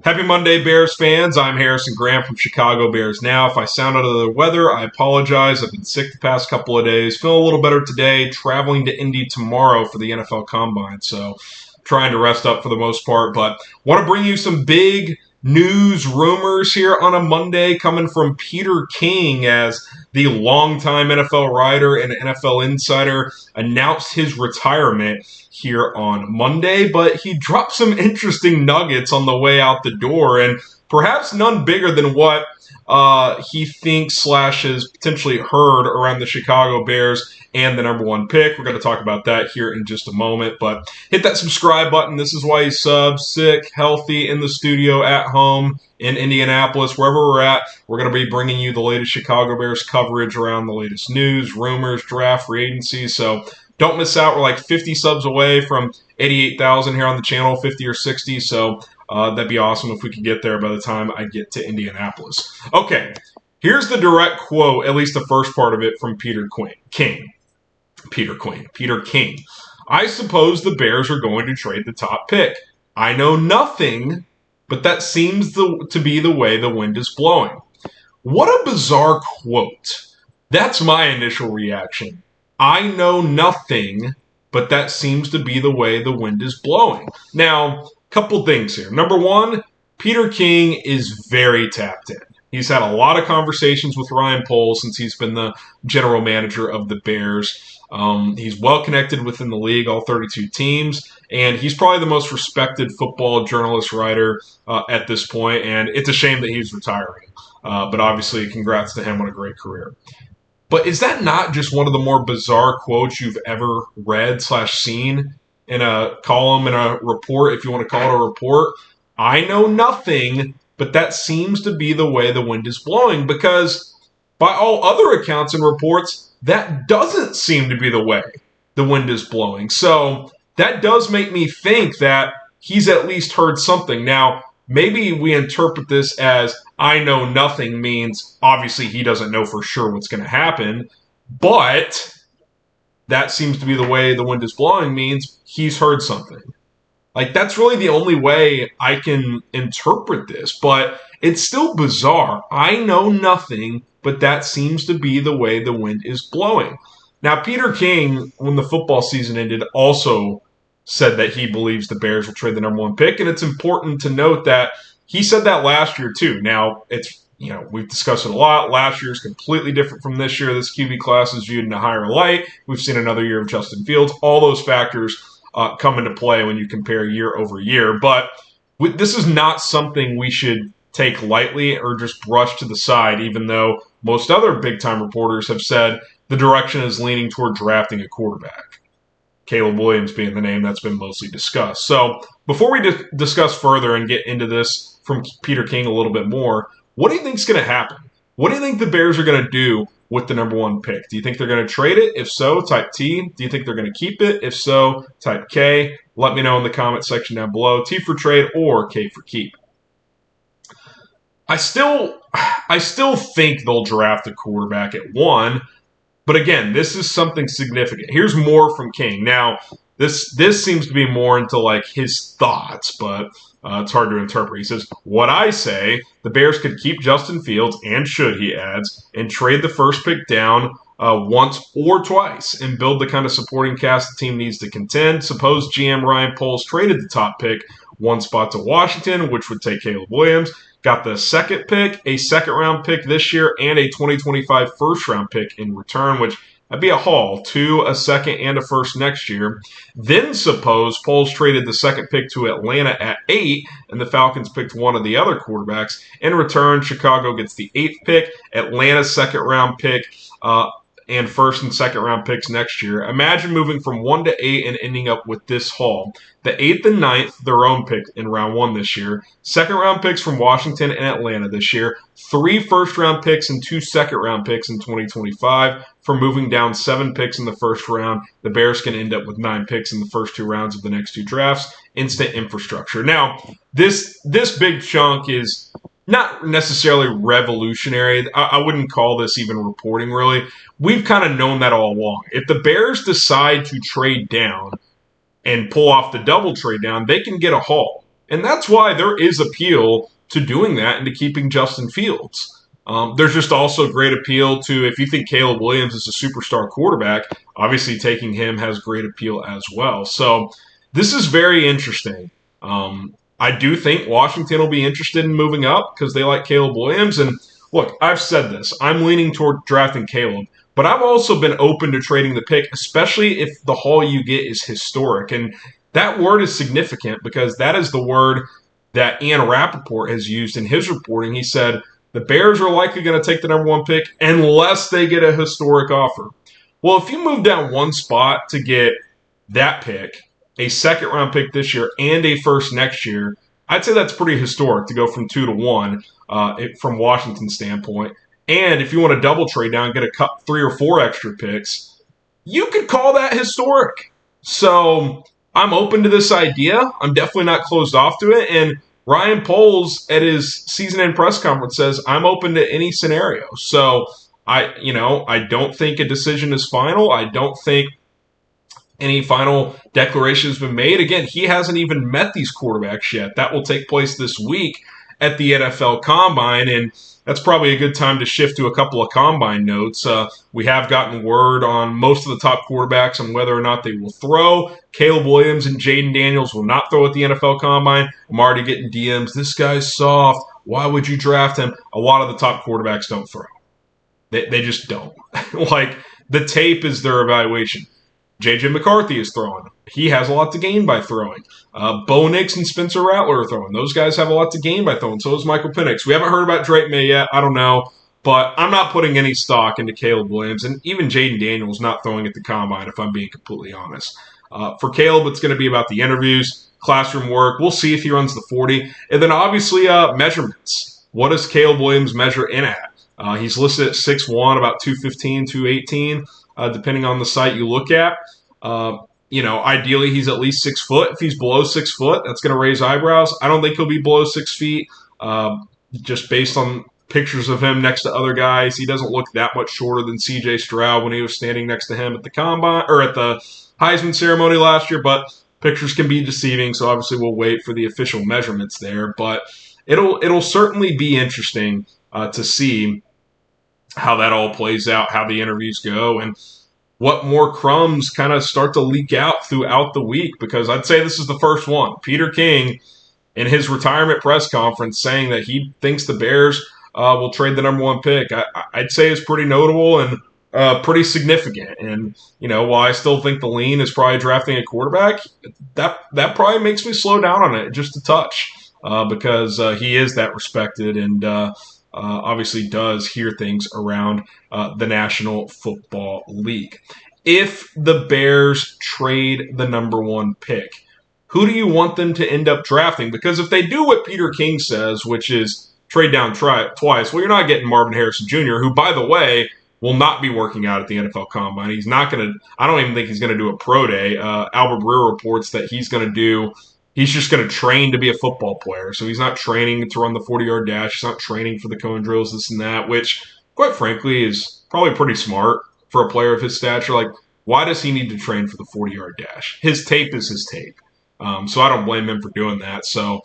Happy Monday, Bears fans. I'm Harrison Graham from Chicago Bears Now. If I sound under the weather, I apologize. I've been sick the past couple of days. Feeling a little better today. Traveling to Indy tomorrow for the NFL Combine, so trying to rest up for the most part. But want to bring you some big news rumors here on a Monday coming from Peter King, as the longtime NFL writer and NFL insider announced his retirement here on Monday, but he dropped some interesting nuggets on the way out the door, and perhaps none bigger than what he thinks / has potentially heard around the Chicago Bears and the number one pick. We're going to talk about that here in just a moment, but hit that subscribe button. This is why you sub. Sick, healthy, in the studio, at home, in Indianapolis, wherever we're at. We're going to be bringing you the latest Chicago Bears coverage around the latest news, rumors, draft, free agency, so don't miss out. We're like 50 subs away from 88,000 here on the channel, 50 or 60, so that'd be awesome if we could get there by the time I get to Indianapolis. Okay, here's the direct quote, at least the first part of it, from Peter King. I suppose the Bears are going to trade the top pick. I know nothing, but that seems to be the way the wind is blowing. What a bizarre quote. That's my initial reaction. I know nothing, but that seems to be the way the wind is blowing. Now, couple things here. Number one, Peter King is very tapped in. He's had a lot of conversations with Ryan Poles since he's been the general manager of the Bears. He's well connected within the league, all 32 teams, and he's probably the most respected football journalist writer at this point, and it's a shame that he's retiring. But obviously, congrats to him on a great career. But is that not just one of the more bizarre quotes you've ever read / seen in a column, in a report, if you want to call it a report? I know nothing, but that seems to be the way the wind is blowing, because by all other accounts and reports, that doesn't seem to be the way the wind is blowing. So that does make me think that he's at least heard something. Now, maybe we interpret this as I know nothing means obviously he doesn't know for sure what's going to happen, but that seems to be the way the wind is blowing means he's heard something. Like, that's really the only way I can interpret this, but it's still bizarre. I know nothing, but that seems to be the way the wind is blowing. Now, Peter King, when the football season ended, also said that he believes the Bears will trade the number one pick, and it's important to note that he said that last year too. Now, we've discussed it a lot. Last year is completely different from this year. This QB class is viewed in a higher light. We've seen another year of Justin Fields. All those factors come into play when you compare year over year. But this is not something we should take lightly or just brush to the side, even though most other big-time reporters have said the direction is leaning toward drafting a quarterback. Caleb Williams being the name that's been mostly discussed. So before we discuss further and get into this from Peter King a little bit more, what do you think is going to happen? What do you think the Bears are going to do with the number one pick? Do you think they're going to trade it? If so, type T. Do you think they're going to keep it? If so, type K. Let me know in the comment section down below. T for trade or K for keep. I still think they'll draft a quarterback at 1. But again, this is something significant. Here's more from King. Now, this seems to be more into like his thoughts, but it's hard to interpret. He says, what I say, the Bears could keep Justin Fields, and should, he adds, and trade the first pick down once or twice and build the kind of supporting cast the team needs to contend. Suppose GM Ryan Poles traded the top pick one spot to Washington, which would take Caleb Williams, got the second pick, a second-round pick this year, and a 2025 first-round pick in return, which that'd be a haul, 2, a second, and a first next year. Then suppose Poles traded the second pick to Atlanta at 8, and the Falcons picked one of the other quarterbacks. In return, Chicago gets the 8th pick, Atlanta's second-round pick, and first and second round picks next year. Imagine moving from 1 to 8 and ending up with this haul. The 8th and 9th, their own pick in round 1 this year. Second round picks from Washington and Atlanta this year. 3 first round picks and 2 second round picks in 2025. For moving down 7 picks in the first round, the Bears can end up with 9 picks in the first 2 rounds of the next 2 drafts. Instant infrastructure. Now, this big chunk is not necessarily revolutionary. I wouldn't call this even reporting, really. We've kind of known that all along. If the Bears decide to trade down and pull off the double trade down, they can get a haul. And that's why there is appeal to doing that and to keeping Justin Fields. There's just also great appeal to, if you think Caleb Williams is a superstar quarterback, obviously taking him has great appeal as well. So this is very interesting. I do think Washington will be interested in moving up because they like Caleb Williams. And look, I've said this. I'm leaning toward drafting Caleb, but I've also been open to trading the pick, especially if the haul you get is historic. And that word is significant because that is the word that Ian Rappaport has used in his reporting. He said, the Bears are likely going to take the number 1 pick unless they get a historic offer. Well, if you move down one spot to get that pick, a second-round pick this year, and a first next year, I'd say that's pretty historic to go from 2 to 1 from Washington's standpoint. And if you want to double trade down and get a 3 or 4 extra picks, you could call that historic. So I'm open to this idea. I'm definitely not closed off to it. And Ryan Poles at his season-end press conference says, I'm open to any scenario. So I don't think a decision is final. I don't think any final declaration has been made. Again, he hasn't even met these quarterbacks yet. That will take place this week at the NFL Combine, and that's probably a good time to shift to a couple of Combine notes. We have gotten word on most of the top quarterbacks on whether or not they will throw. Caleb Williams and Jaden Daniels will not throw at the NFL Combine. I'm already getting DMs. This guy's soft. Why would you draft him? A lot of the top quarterbacks don't throw. They just don't. Like, the tape is their evaluation. J.J. McCarthy is throwing. He has a lot to gain by throwing. Bo Nix and Spencer Rattler are throwing. Those guys have a lot to gain by throwing. So is Michael Penix. We haven't heard about Drake May yet. I don't know. But I'm not putting any stock into Caleb Williams. And even Jaden Daniels not throwing at the Combine, if I'm being completely honest. For Caleb, it's going to be about the interviews, classroom work. We'll see if he runs the 40. And then obviously measurements. What does Caleb Williams measure in at? He's listed at 6'1", about 215, 218. Depending on the site you look at. Ideally he's at least 6 foot. If he's below 6 foot, that's going to raise eyebrows. I don't think he'll be below 6 feet. Just based on pictures of him next to other guys, he doesn't look that much shorter than C.J. Stroud when he was standing next to him at the Combine or at the Heisman ceremony last year. But pictures can be deceiving, so obviously we'll wait for the official measurements there. But it'll certainly be interesting to see how that all plays out, how the interviews go, and what more crumbs kind of start to leak out throughout the week, because I'd say this is the first one. Peter King, in his retirement press conference, saying that he thinks the Bears will trade the number 1 pick, I'd say is pretty notable and pretty significant. And, while I still think the lean is probably drafting a quarterback, that probably makes me slow down on it just a touch because he is that respected and obviously does hear things around the National Football League. If the Bears trade the number 1 pick, who do you want them to end up drafting? Because if they do what Peter King says, which is trade down twice, well, you're not getting Marvin Harrison Jr., who, by the way, will not be working out at the NFL Combine. He's not going to – I don't even think he's going to do a pro day. Albert Breer reports that he's just going to train to be a football player. So he's not training to run the 40-yard dash. He's not training for the cone drills, this and that, which, quite frankly, is probably pretty smart for a player of his stature. Like, why does he need to train for the 40-yard dash? His tape is his tape. So I don't blame him for doing that. So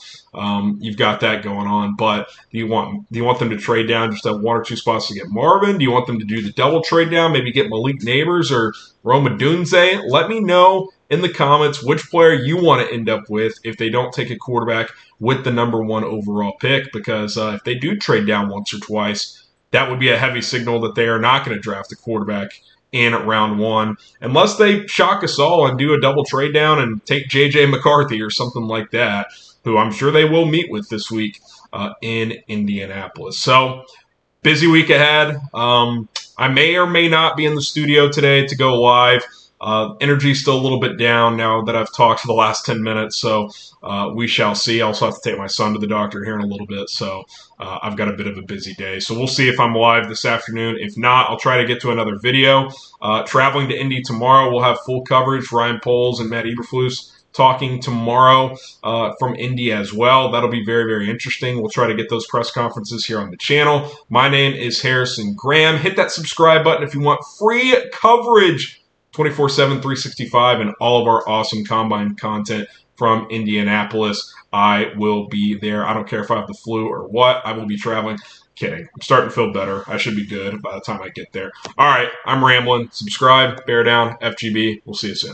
you've got that going on. But do you want them to trade down just have 1 or 2 spots to get Marvin? Do you want them to do the double trade down, maybe get Malik Neighbors or Rome Odunze? Let me know in the comments which player you want to end up with if they don't take a quarterback with the number 1 overall pick, because if they do trade down once or twice, that would be a heavy signal that they are not going to draft a quarterback in round 1, unless they shock us all and do a double trade down and take J.J. McCarthy or something like that, who I'm sure they will meet with this week in Indianapolis. So, busy week ahead. I may or may not be in the studio today to go live. Energy's still a little bit down now that I've talked for the last 10 minutes, so we shall see. I also have to take my son to the doctor here in a little bit, so I've got a bit of a busy day. So we'll see if I'm live this afternoon. If not, I'll try to get to another video. Traveling to Indy tomorrow, we'll have full coverage. Ryan Poles and Matt Eberflus talking tomorrow from Indy as well. That'll be very, very interesting. We'll try to get those press conferences here on the channel. My name is Harrison Graham. Hit that subscribe button if you want free coverage 24/7, 365, and all of our awesome Combine content from Indianapolis. I will be there. I don't care if I have the flu or what. I will be traveling. Kidding. I'm starting to feel better. I should be good by the time I get there. All right, I'm rambling. Subscribe, bear down, FGB. We'll see you soon.